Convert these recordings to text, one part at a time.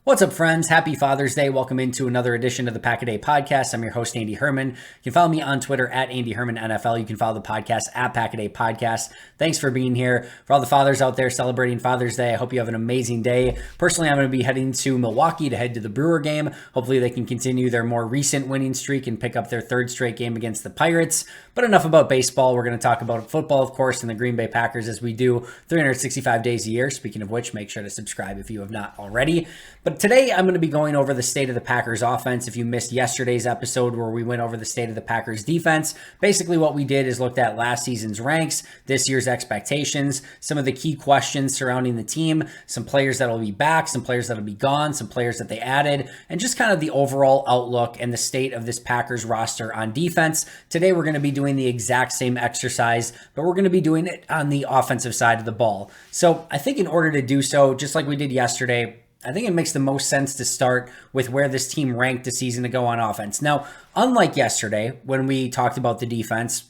What's up, friends? Happy Father's Day. Welcome into another edition of the Pack a Day Podcast. I'm your host, Andy Herman. You can follow me on Twitter at Andy Herman NFL. You can follow the podcast at Pack a Day Podcast. Thanks for being here. For all the fathers out there celebrating Father's Day, I hope you have an amazing day. Personally, I'm going to be heading to Milwaukee to head to the Brewer game. Hopefully they can continue their more recent winning streak and pick up their third straight game against the Pirates. But enough about baseball. We're going to talk about football, of course, and the Green Bay Packers as we do 365 days a year. Speaking of which, make sure to subscribe if you have not already. But today I'm going to be going over the state of the Packers offense. If you missed yesterday's episode where we went over the state of the Packers defense, basically what we did is looked at last season's ranks, this year's expectations, some of the key questions surrounding the team, some players that'll be back, some players that'll be gone, some players that they added, and just kind of the overall outlook and the state of this Packers roster on defense. Today we're going to be doing the exact same exercise, but we're going to be doing it on the offensive side of the ball. So I think in order to do so, just like we did yesterday, I think it makes the most sense to start with where this team ranked a season ago on offense. Now, unlike yesterday, when we talked about the defense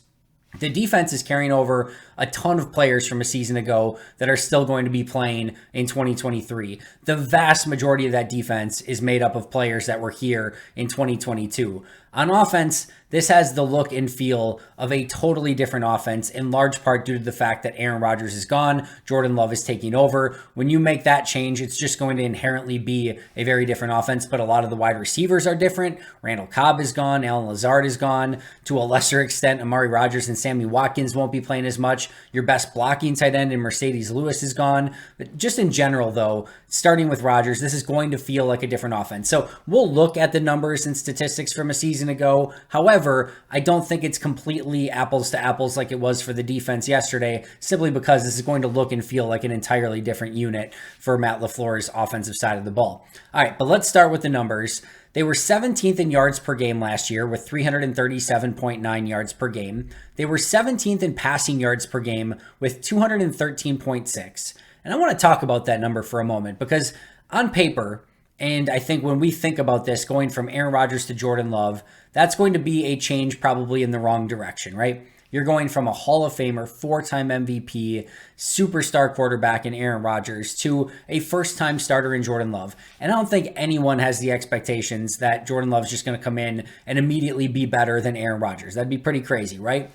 is carrying over a ton of players from a season ago that are still going to be playing in 2023. The vast majority of that defense is made up of players that were here in 2022. On offense, this has the look and feel of a totally different offense, in large part due to the fact that Aaron Rodgers is gone, Jordan Love is taking over. When you make that change, it's just going to inherently be a very different offense, but a lot of the wide receivers are different. Randall Cobb is gone, Allen Lazard is gone. To a lesser extent, Amari Rodgers and Sammy Watkins won't be playing as much. Your best blocking tight end in Mercedes Lewis is gone. But just in general, though, starting with Rodgers, this is going to feel like a different offense. So we'll look at the numbers and statistics from a season ago. However, I don't think it's completely apples to apples like it was for the defense yesterday, simply because this is going to look and feel like an entirely different unit for Matt LaFleur's offensive side of the ball. All right, but let's start with the numbers. They were 17th in yards per game last year with 337.9 yards per game. They were 17th in passing yards per game with 213.6. And I want to talk about that number for a moment because on paper, and I think when we think about this, going from Aaron Rodgers to Jordan Love, that's going to be a change probably in the wrong direction, right? You're going from a Hall of Famer, four-time MVP, superstar quarterback in Aaron Rodgers to a first-time starter in Jordan Love. And I don't think anyone has the expectations that Jordan Love's just going to come in and immediately be better than Aaron Rodgers. That'd be pretty crazy, right?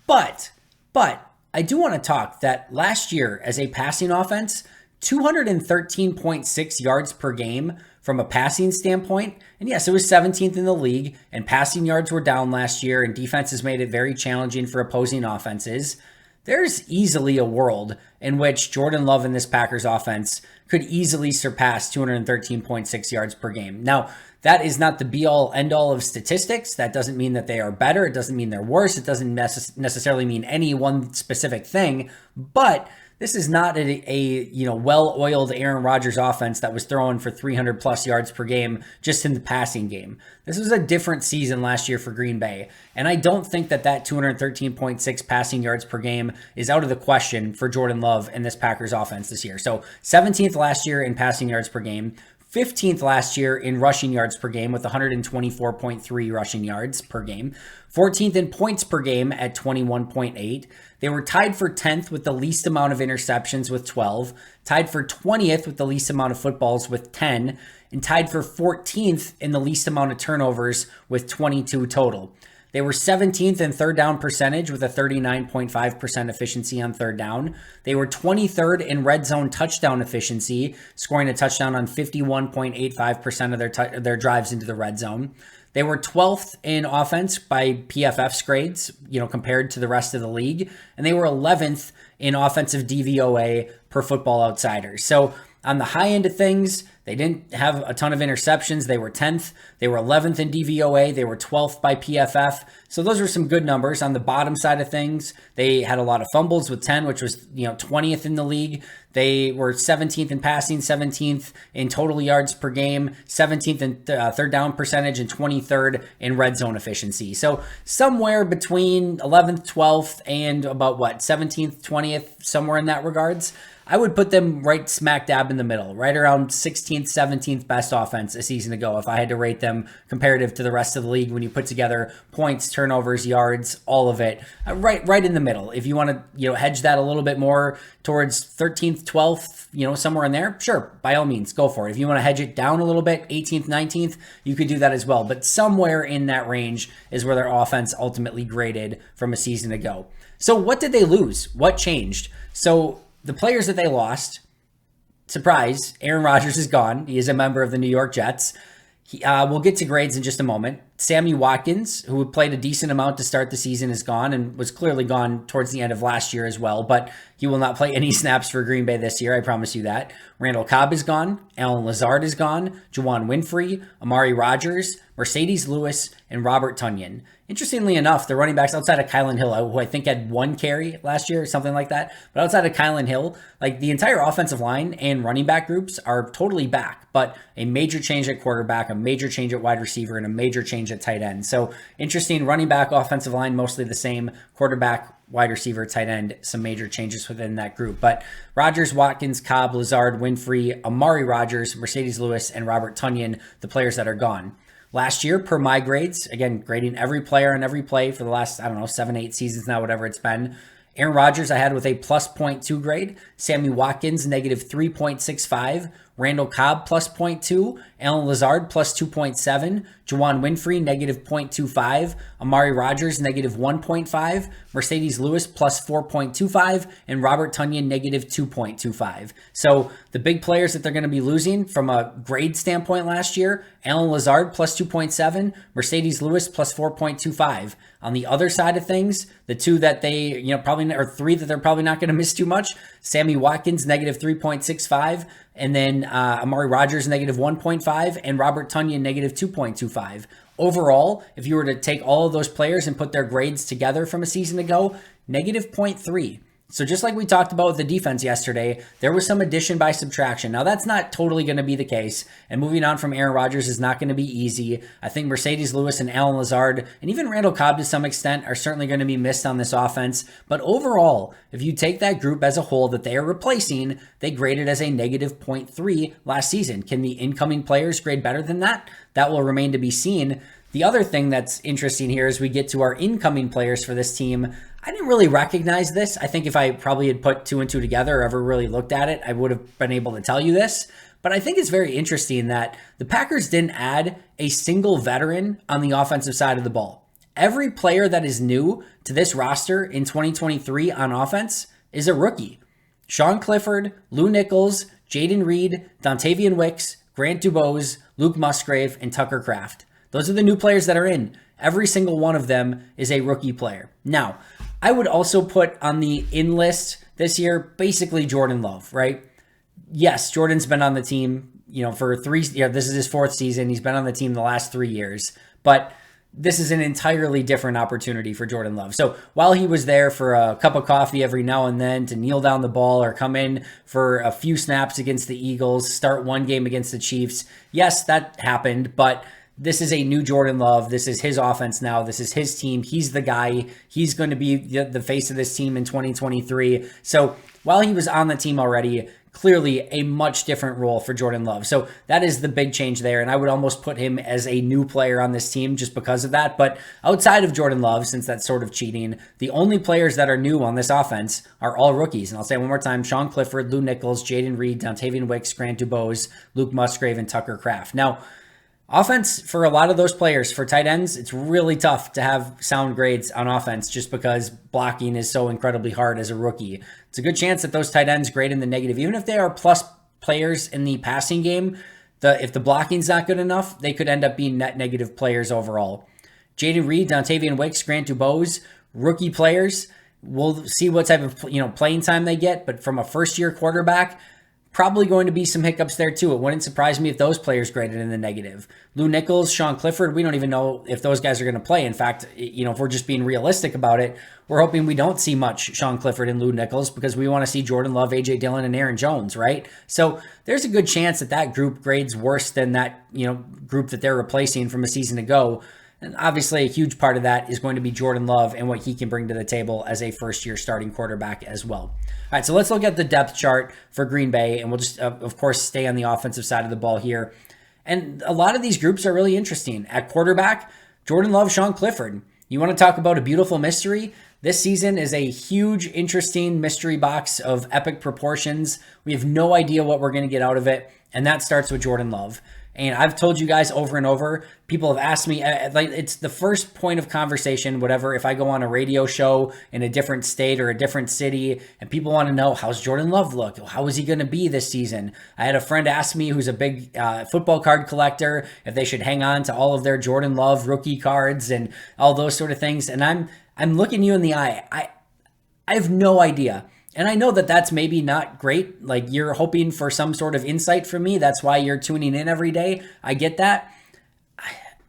But I do want to talk that last year as a passing offense, 213.6 yards per game from a passing standpoint. And yes, it was 17th in the league, and passing yards were down last year, and defenses made it very challenging for opposing offenses. There's easily a world in which Jordan Love in this Packers offense could easily surpass 213.6 yards per game. Now, that is not the be-all, end-all of statistics. That doesn't mean that they are better. It doesn't mean they're worse. It doesn't necessarily mean any one specific thing, but this is not a well-oiled Aaron Rodgers offense that was throwing for 300 plus yards per game just in the passing game. This was a different season last year for Green Bay, and I don't think that 213.6 passing yards per game is out of the question for Jordan Love in this Packers offense this year. So 17th last year in passing yards per game, 15th last year in rushing yards per game with 124.3 rushing yards per game, 14th in points per game at 21.8. They were tied for 10th with the least amount of interceptions with 12, tied for 20th with the least amount of footballs with 10, and tied for 14th in the least amount of turnovers with 22 total. They were 17th in third down percentage with a 39.5% efficiency on third down. They were 23rd in red zone touchdown efficiency, scoring a touchdown on 51.85% of their drives into the red zone. They were 12th in offense by PFF's grades, compared to the rest of the league. And they were 11th in offensive DVOA per Football Outsiders. So on the high end of things, they didn't have a ton of interceptions. They were 10th. They were 11th in DVOA. They were 12th by PFF. So those were some good numbers. On the bottom side of things, they had a lot of fumbles with 10, which was 20th in the league. They were 17th in passing, 17th in total yards per game, 17th in third down percentage, and 23rd in red zone efficiency. So somewhere between 11th, 12th, and about 17th, 20th, somewhere in that regards. I would put them right smack dab in the middle, right around 16th 16th, 17th best offense a season ago if I had to rate them comparative to the rest of the league when you put together points, turnovers, yards, all of it. Right in the middle. If you want to, hedge that a little bit more towards 13th, 12th, somewhere in there, sure, by all means, go for it. If you want to hedge it down a little bit, 18th, 19th, you could do that as well. But somewhere in that range is where their offense ultimately graded from a season ago. So what did they lose? What changed? So the players that they lost, surprise, Aaron Rodgers is gone. He is a member of the New York Jets. We'll get to grades in just a moment. Sammy Watkins, who played a decent amount to start the season, is gone and was clearly gone towards the end of last year as well, but he will not play any snaps for Green Bay this year, I promise you that. Randall Cobb is gone. Allen Lazard is gone. Juwann Winfree, Amari Rodgers, Mercedes Lewis, and Robert Tonyan. Interestingly enough, the running backs outside of Kylan Hill, who I think had 1 carry last year or something like that, but outside of Kylan Hill, like the entire offensive line and running back groups are totally back, but a major change at quarterback, a major change at wide receiver, and a major change at tight end. So interesting, running back, offensive line, mostly the same. Quarterback, wide receiver, tight end, some major changes within that group. But Rodgers, Watkins, Cobb, Lazard, Winfree, Amari Rodgers, Mercedes Lewis, and Robert Tonyan, the players that are gone. Last year, per my grades, again, grading every player on every play for the last, 7, 8 seasons now, whatever it's been. Aaron Rodgers I had with a plus 0.2 grade. Sammy Watkins, negative 3.65. Randall Cobb, plus 0.2. Allen Lazard, plus 2.7. Juwann Winfree, negative 0.25. Amari Rodgers, negative 1.5. Mercedes Lewis, plus 4.25. And Robert Tonyan, negative 2.25. So the big players that they're going to be losing from a grade standpoint last year, Allen Lazard, plus 2.7. Mercedes Lewis, plus 4.25. On the other side of things, the two that they, probably, or three that they're probably not going to miss too much, Sammy Watkins, negative 3.65. And then Amari Rodgers, negative 1.5, and Robert Tonyan, negative 2.25. Overall, if you were to take all of those players and put their grades together from a season ago, negative 0.3. So just like we talked about with the defense yesterday, there was some addition by subtraction. Now that's not totally going to be the case, and moving on from Aaron Rodgers is not going to be easy. I think Mercedes Lewis and Allen Lazard, and even Randall Cobb to some extent, are certainly going to be missed on this offense. But overall, if you take that group as a whole that they are replacing, they graded as a negative 0.3 last season. Can the incoming players grade better than that? That will remain to be seen. The other thing that's interesting here as we get to our incoming players for this team, I didn't really recognize this. I think if I probably had put 2 and 2 together or ever really looked at it, I would have been able to tell you this. But I think it's very interesting that the Packers didn't add a single veteran on the offensive side of the ball. Every player that is new to this roster in 2023 on offense is a rookie. Sean Clifford, Lou Nichols, Jaden Reed, Dontavian Wicks, Grant Dubose, Luke Musgrave, and Tucker Kraft. Those are the new players that are in. Every single one of them is a rookie player. Now, I would also put on the in list this year, basically Jordan Love, right? Yes, Jordan's been on the team, for 3, this is his 4th season. He's been on the team the last 3 years, but this is an entirely different opportunity for Jordan Love. So while he was there for a cup of coffee every now and then to kneel down the ball or come in for a few snaps against the Eagles, start one game against the Chiefs, yes, that happened, but this is a new Jordan Love. This is his offense now. This is his team. He's the guy. He's going to be the face of this team in 2023. So while he was on the team already, clearly a much different role for Jordan Love. So that is the big change there. And I would almost put him as a new player on this team just because of that. But outside of Jordan Love, since that's sort of cheating, the only players that are new on this offense are all rookies. And I'll say it one more time, Sean Clifford, Lou Nichols, Jaden Reed, Dontavian Wicks, Grant Dubose, Luke Musgrave, and Tucker Kraft. Now, offense, for a lot of those players, for tight ends, it's really tough to have sound grades on offense just because blocking is so incredibly hard as a rookie. It's a good chance that those tight ends grade in the negative. Even if they are plus players in the passing game, if the blocking's not good enough, they could end up being net negative players overall. Jaden Reed, Dontavian Wicks, Grant Dubose, rookie players. We'll see what type of playing time they get, but from a first-year quarterback, probably going to be some hiccups there too. It wouldn't surprise me if those players graded in the negative. Lou Nichols, Sean Clifford, we don't even know if those guys are going to play. In fact, if we're just being realistic about it, we're hoping we don't see much Sean Clifford and Lou Nichols because we want to see Jordan Love, A.J. Dillon, and Aaron Jones, right? So there's a good chance that group grades worse than that, group that they're replacing from a season ago. And obviously, a huge part of that is going to be Jordan Love and what he can bring to the table as a first-year starting quarterback as well. All right, so let's look at the depth chart for Green Bay, and we'll just, of course, stay on the offensive side of the ball here. And a lot of these groups are really interesting. At quarterback, Jordan Love, Sean Clifford. You want to talk about a beautiful mystery? This season is a huge, interesting mystery box of epic proportions. We have no idea what we're going to get out of it, and that starts with Jordan Love. And I've told you guys over and over, people have asked me, like, it's the first point of conversation, whatever, if I go on a radio show in a different state or a different city, and people want to know, how's Jordan Love look? How is he going to be this season? I had a friend ask me, who's a big football card collector, if they should hang on to all of their Jordan Love rookie cards and all those sort of things. And I'm looking you in the eye. I have no idea. And I know that that's maybe not great. Like, you're hoping for some sort of insight from me. That's why you're tuning in every day. I get that.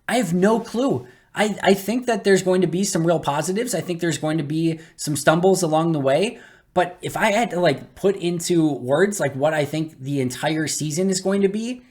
I have no clue. I think that there's going to be some real positives. I think there's going to be some stumbles along the way. But if I had to like put into words like what I think the entire season is going to be,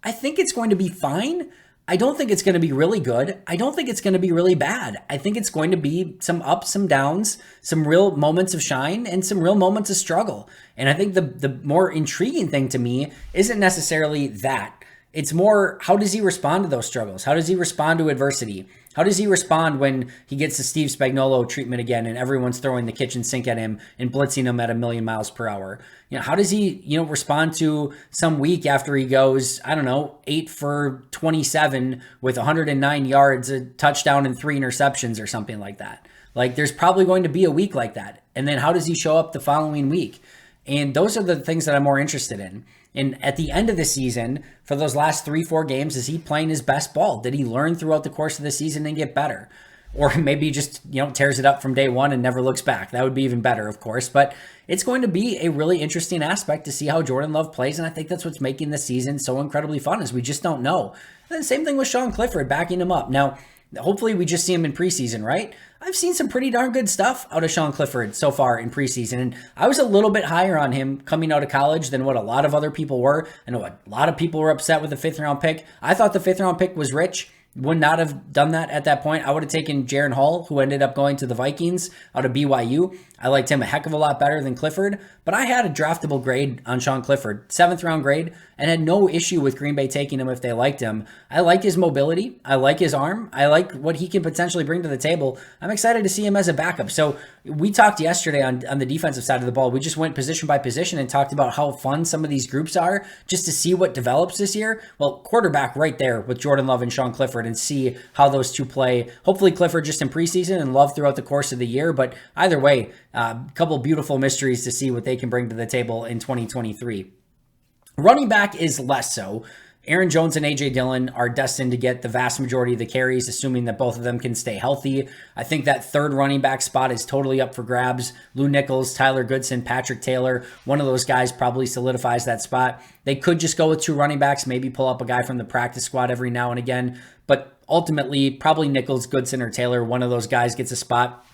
I think it's going to be fine. I don't think it's going to be really good. I don't think it's going to be really bad. I think it's going to be some ups, some downs, some real moments of shine, and some real moments of struggle. And I think the more intriguing thing to me isn't necessarily that. It's more, how does he respond to those struggles? How does he respond to adversity? How does he respond when he gets the Steve Spagnuolo treatment again and everyone's throwing the kitchen sink at him and blitzing him at 1,000,000 miles per hour? How does he, respond to some week after he goes, 8 for 27 with 109 yards, a touchdown and 3 interceptions or something like that? Like, there's probably going to be a week like that. And then how does he show up the following week? And those are the things that I'm more interested in. And at the end of the season, for those last 3-4 games, is he playing his best ball? Did he learn throughout the course of the season and get better? Or maybe he just, tears it up from day one and never looks back. That would be even better, of course. But it's going to be a really interesting aspect to see how Jordan Love plays. And I think that's what's making the season so incredibly fun, is we just don't know. And the same thing with Sean Clifford, backing him up. Now, hopefully we just see him in preseason, right? I've seen some pretty darn good stuff out of Sean Clifford so far in preseason. And I was a little bit higher on him coming out of college than what a lot of other people were. I know a lot of people were upset with the 5th round pick. I thought the 5th round pick was rich. Would not have done that at that point. I would have taken Jaren Hall, who ended up going to the Vikings out of BYU. I liked him a heck of a lot better than Clifford, but I had a draftable grade on Sean Clifford, 7th round grade, and had no issue with Green Bay taking him if they liked him. I like his mobility. I like his arm. I like what he can potentially bring to the table. I'm excited to see him as a backup. So we talked yesterday on the defensive side of the ball. We just went position by position and talked about how fun some of these groups are just to see what develops this year. Well, quarterback right there with Jordan Love and Sean Clifford, and see how those two play. Hopefully Clifford just in preseason and Love throughout the course of the year. But either way, a couple beautiful mysteries to see what they can bring to the table in 2023. Running back is less so. Aaron Jones and A.J. Dillon are destined to get the vast majority of the carries, assuming that both of them can stay healthy. I think that third running back spot is totally up for grabs. Lou Nichols, Tyler Goodson, Patrick Taylor, one of those guys probably solidifies that spot. They could just go with 2 running backs, maybe pull up a guy from the practice squad every now and again. But ultimately, probably Nichols, Goodson, or Taylor, one of those guys gets a spot.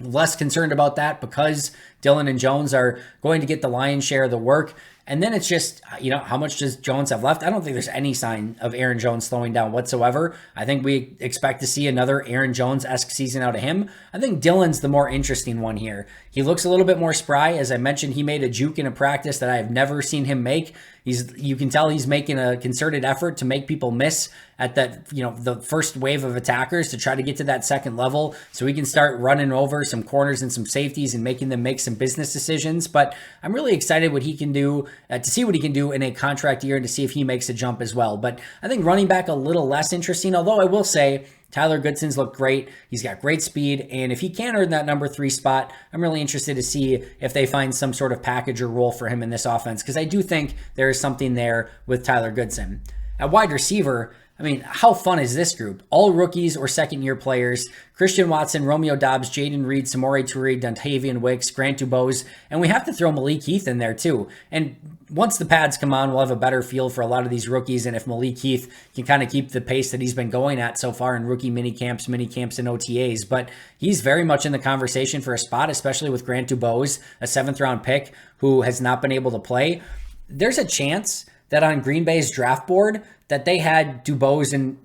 Less concerned about that because Dillon and Jones are going to get the lion's share of the work. And then it's just, how much does Jones have left? I don't think there's any sign of Aaron Jones slowing down whatsoever. I think we expect to see another Aaron Jones-esque season out of him. I think Dillon's the more interesting one here. He looks a little bit more spry. As I mentioned, he made a juke in a practice that I have never seen him make. You can tell he's making a concerted effort to make people miss at that, the first wave of attackers to try to get to that second level so he can start running over some corners and some safeties and making them make some business decisions. But I'm really excited what he can do, to see what he can do in a contract year and to see if he makes a jump as well. But I think running back a little less interesting, although I will say Tyler Goodson's looked great. He's got great speed, and if he can earn that number 3 spot, I'm really interested to see if they find some sort of package or role for him in this offense, because I do think there is something there with Tyler Goodson. At wide receiver, how fun is this group? All rookies or second-year players. Christian Watson, Romeo Doubs, Jaden Reed, Samori Toure, Dontavian Wicks, Grant Dubose, and we have to throw Malik Heath in there too. And once the pads come on, we'll have a better feel for a lot of these rookies, and if Malik Heath can kind of keep the pace that he's been going at so far in rookie mini camps, and OTAs. But he's very much in the conversation for a spot, especially with Grant Dubose, a 7th-round pick who has not been able to play. There's a chance that on Green Bay's draft board that they had Dubose and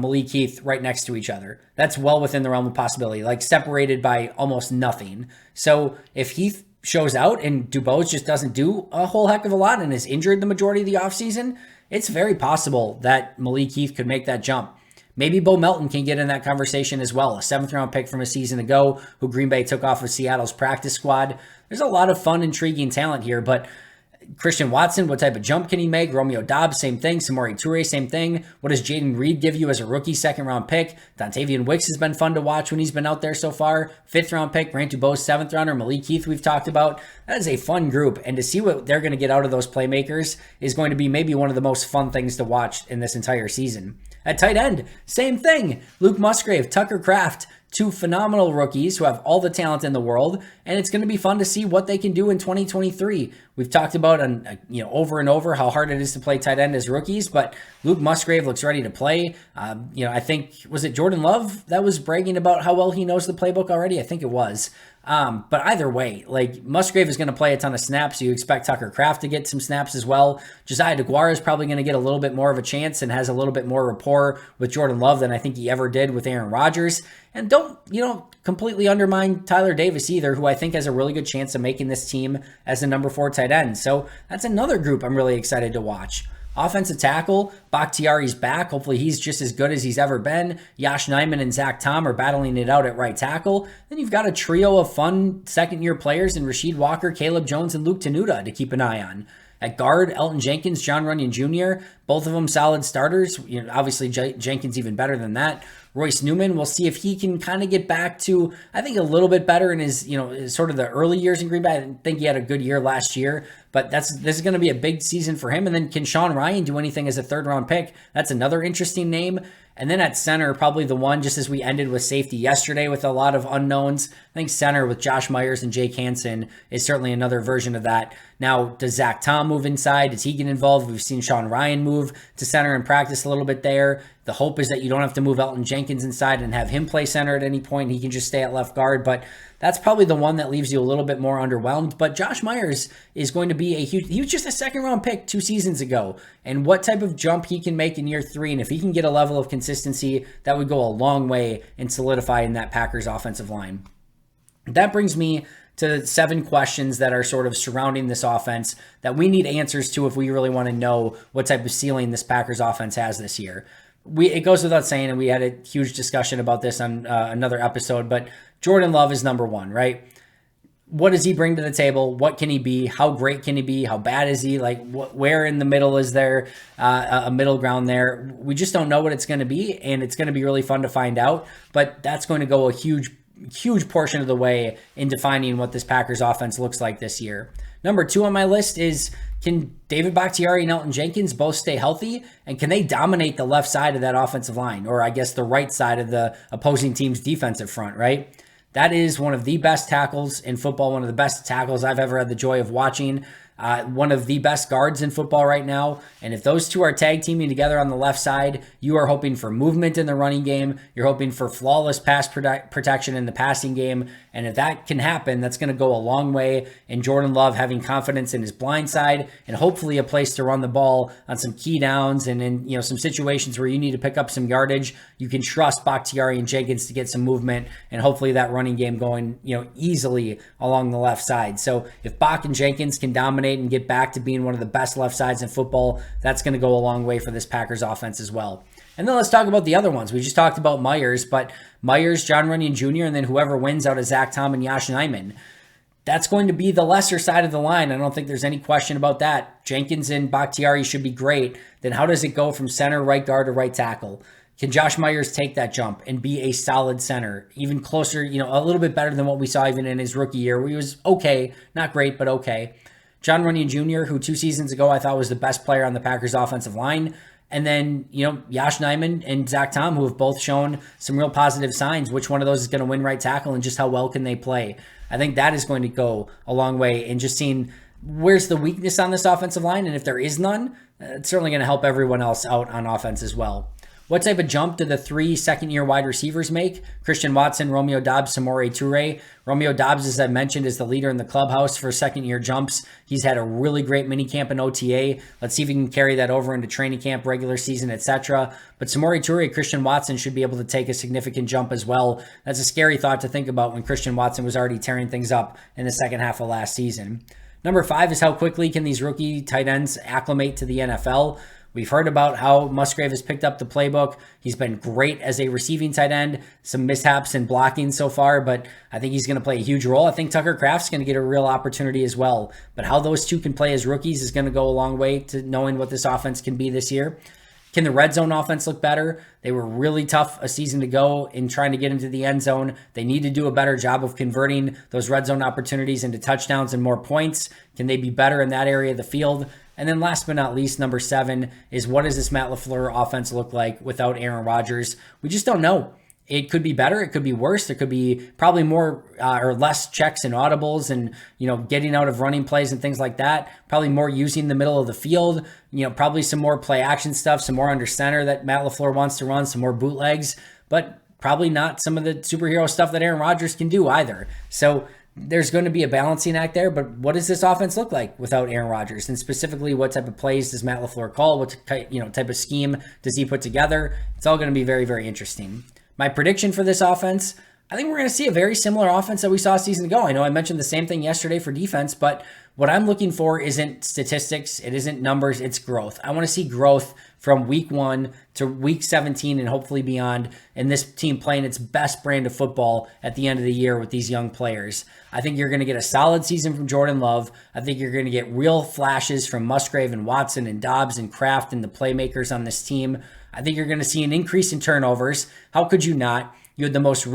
Malik Heath right next to each other. That's well within the realm of possibility, like separated by almost nothing. So if Heath shows out and Dubose just doesn't do a whole heck of a lot and is injured the majority of the offseason, it's very possible that Malik Heath could make that jump. Maybe Bo Melton can get in that conversation as well, a 7th-round pick from a season ago who Green Bay took off of Seattle's practice squad. There's a lot of fun, intriguing talent here, but Christian Watson, what type of jump can he make? Romeo Doubs, same thing. Samori Toure, same thing. What does Jaden Reed give you as a rookie 2nd-round pick? Dontavian Wicks has been fun to watch when he's been out there so far. 5th-round pick, Brant Dubose, 7th-rounder, Malik Heath we've talked about. That is a fun group, and to see what they're going to get out of those playmakers is going to be maybe one of the most fun things to watch in this entire season. At tight end, same thing. Luke Musgrave, Tucker Kraft, 2 phenomenal rookies who have all the talent in the world, and it's going to be fun to see what they can do in 2023. We've talked about over and over how hard it is to play tight end as rookies, but Luke Musgrave looks ready to play. I think, was it Jordan Love that was bragging about how well he knows the playbook already? I think it was. But either way, like Musgrave is going to play a ton of snaps. So you expect Tucker Kraft to get some snaps as well. Josiah DeGuara is probably going to get a little bit more of a chance and has a little bit more rapport with Jordan Love than I think he ever did with Aaron Rodgers. And don't completely undermine Tyler Davis either, who I think has a really good chance of making this team as the number 4 tight end. So that's another group I'm really excited to watch. Offensive tackle, Bakhtiari's back. Hopefully he's just as good as he's ever been. Yosh Nijman and Zach Tom are battling it out at right tackle. Then you've got a trio of fun second-year players in Rasheed Walker, Caleb Jones, and Luke Tenuta to keep an eye on. At guard, Elton Jenkins, Jon Runyan Jr., both of them solid starters. Obviously Jenkins even better than that. Royce Newman, we'll see if he can kind of get back to, I think, a little bit better in his, sort of the early years in Green Bay. I didn't think he had a good year last year, but this is going to be a big season for him. And then can Sean Rhyan do anything as a 3rd-round pick? That's another interesting name. And then at center, probably the one, just as we ended with safety yesterday with a lot of unknowns, I think center with Josh Myers and Jake Hansen is certainly another version of that. Now, does Zach Tom move inside? Does he get involved? We've seen Sean Rhyan move to center and practice a little bit there. The hope is that you don't have to move Elton Jenkins inside and have him play center at any point. He can just stay at left guard, but that's probably the one that leaves you a little bit more underwhelmed. But Josh Myers is going to be he was just a 2nd-round pick 2 seasons ago. And what type of jump he can make in year 3, and if he can get a level of consistency, that would go a long way in solidifying that Packers offensive line. That brings me to 7 questions that are sort of surrounding this offense that we need answers to if we really want to know what type of ceiling this Packers offense has this year. It goes without saying, and we had a huge discussion about this on another episode, but Jordan Love is number 1, right? What does he bring to the table? What can he be? How great can he be? How bad is he? Like, where in the middle is there a middle ground there? We just don't know what it's going to be, and it's going to be really fun to find out, but that's going to go a huge portion of the way in defining what this Packers offense looks like this year. Number 2 on my list is, can David Bakhtiari and Elton Jenkins both stay healthy? And can they dominate the left side of that offensive line? Or I guess the right side of the opposing team's defensive front, right? That is one of the best tackles in football, one of the best tackles I've ever had the joy of watching. One of the best guards in football right now. And if those two are tag teaming together on the left side, you are hoping for movement in the running game. You're hoping for flawless pass protection in the passing game. And if that can happen, that's going to go a long way in Jordan Love having confidence in his blind side and hopefully a place to run the ball on some key downs and in some situations where you need to pick up some yardage. You can trust Bakhtiari and Jenkins to get some movement and hopefully that running game going easily along the left side. So if Bach and Jenkins can dominate and get back to being one of the best left sides in football, that's going to go a long way for this Packers offense as well. And then let's talk about the other ones. We just talked about Myers, but Myers, Jon Runyan Jr., and then whoever wins out of Zach Tom and Yosh Nijman. That's going to be the lesser side of the line. I don't think there's any question about that. Jenkins and Bakhtiari should be great. Then how does it go from center, right guard, to right tackle? Can Josh Myers take that jump and be a solid center, even closer, a little bit better than what we saw even in his rookie year, where he was okay, not great, but okay. Jon Runyan Jr., who 2 seasons ago I thought was the best player on the Packers offensive line. And then, Yosh Nijman and Zach Tom, who have both shown some real positive signs. Which one of those is going to win right tackle and just how well can they play? I think that is going to go a long way in just seeing where's the weakness on this offensive line. And if there is none, it's certainly going to help everyone else out on offense as well. What type of jump do the 3 second-year wide receivers make? Christian Watson, Romeo Doubs, Samori Toure. Romeo Doubs, as I mentioned, is the leader in the clubhouse for second-year jumps. He's had a really great minicamp in OTA. Let's see if he can carry that over into training camp, regular season, etc. But Samori Toure, Christian Watson should be able to take a significant jump as well. That's a scary thought to think about when Christian Watson was already tearing things up in the second half of last season. Number 5 is how quickly can these rookie tight ends acclimate to the NFL? We've heard about how Musgrave has picked up the playbook. He's been great as a receiving tight end. Some mishaps in blocking so far, but I think he's going to play a huge role. I think Tucker Kraft's going to get a real opportunity as well. But how those two can play as rookies is going to go a long way to knowing what this offense can be this year. Can the red zone offense look better? They were really tough a season ago in trying to get into the end zone. They need to do a better job of converting those red zone opportunities into touchdowns and more points. Can they be better in that area of the field? And then last but not least, number 7 is what does this Matt LaFleur offense look like without Aaron Rodgers? We just don't know. It could be better. It could be worse. There could be probably more or less checks and audibles and, getting out of running plays and things like that. Probably more using the middle of the field, probably some more play action stuff, some more under center that Matt LaFleur wants to run, some more bootlegs, but probably not some of the superhero stuff that Aaron Rodgers can do either. So there's going to be a balancing act there, but what does this offense look like without Aaron Rodgers? And specifically, what type of plays does Matt LaFleur call? What type of scheme does he put together? It's all going to be very, very interesting. My prediction for this offense, I think we're going to see a very similar offense that we saw a season ago. I know I mentioned the same thing yesterday for defense, but what I'm looking for isn't statistics. It isn't numbers. It's growth. I want to see growth from week 1 to week 17 and hopefully beyond, and this team playing its best brand of football at the end of the year with these young players. I think you're going to get a solid season from Jordan Love. I think you're going to get real flashes from Musgrave and Watson and Doubs and Kraft and the playmakers on this team. I think you're going to see an increase in turnovers. How could you not? You had the most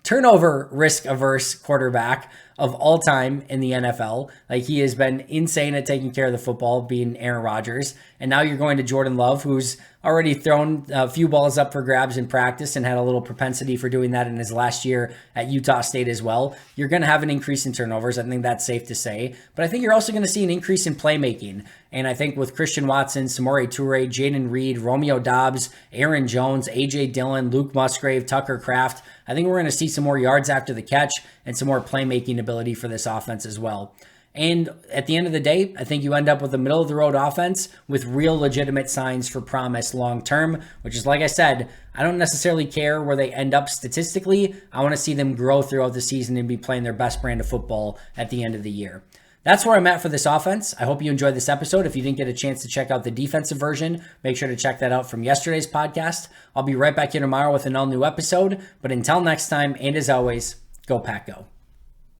turnover risk averse quarterback of all time in the NFL. Like, he has been insane at taking care of the football, being Aaron Rodgers. And now you're going to Jordan Love, who's already thrown a few balls up for grabs in practice and had a little propensity for doing that in his last year at Utah State as well. You're going to have an increase in turnovers. I think that's safe to say. But I think you're also going to see an increase in playmaking. And I think with Christian Watson, Samori Toure, Jayden Reed, Romeo Doubs, Aaron Jones, A.J. Dillon, Luke Musgrave, Tucker Kraft, I think we're going to see some more yards after the catch and some more playmaking ability for this offense as well. And at the end of the day, I think you end up with a middle-of-the-road offense with real legitimate signs for promise long-term, which is, like I said, I don't necessarily care where they end up statistically. I want to see them grow throughout the season and be playing their best brand of football at the end of the year. That's where I'm at for this offense. I hope you enjoyed this episode. If you didn't get a chance to check out the defensive version, make sure to check that out from yesterday's podcast. I'll be right back here tomorrow with an all-new episode. But until next time, and as always, go Pack Go.